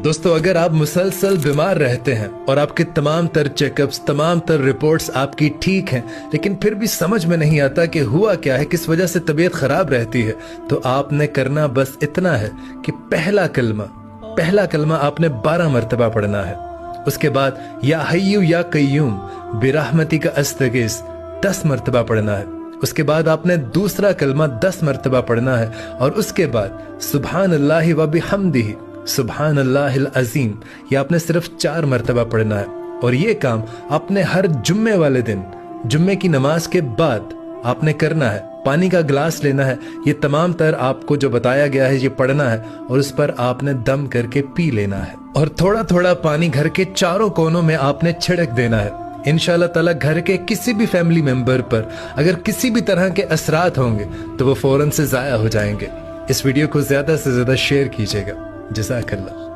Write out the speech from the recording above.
दोस्तों, अगर आप मुसलसल बीमार रहते हैं और आपके तमाम तर चेकअप्स, तमाम तर रिपोर्ट्स आपकी ठीक हैं, लेकिन फिर भी समझ में नहीं आता कि हुआ क्या है, किस वजह से तबीयत खराब रहती है, तो आपने करना बस इतना है कि पहला कलमा आपने 12 मरतबा पढ़ना है। उसके बाद या हय्यु या कय्यूम बिरहमतिका अस्तगीस 10 मरतबा पढ़ना है। उसके बाद आपने दूसरा कलमा 10 मरतबा पढ़ना है और उसके बाद सुभान अल्लाहि व बिहम्दिही सुभान अल्लाहिल अज़ीम ये आपने सिर्फ 4 मरतबा पढ़ना है। और ये काम आपने हर जुम्मे वाले दिन, जुम्मे की नमाज के बाद आपने करना है। पानी का गिलास लेना है, ये तमाम तर आपको जो बताया गया है ये पढ़ना है और उस पर आपने दम करके पी लेना है और थोड़ा थोड़ा पानी घर के चारों कोनों में आपने छिड़क देना है। इंशाअल्लाह ताला घर के किसी भी फैमिली मेंबर पर अगर किसी भी तरह के असरात होंगे तो वो फौरन से ज़ाया हो जाएंगे। इस वीडियो को ज़्यादा से ज़्यादा शेयर कीजिएगा। जज़ाकल्लाह।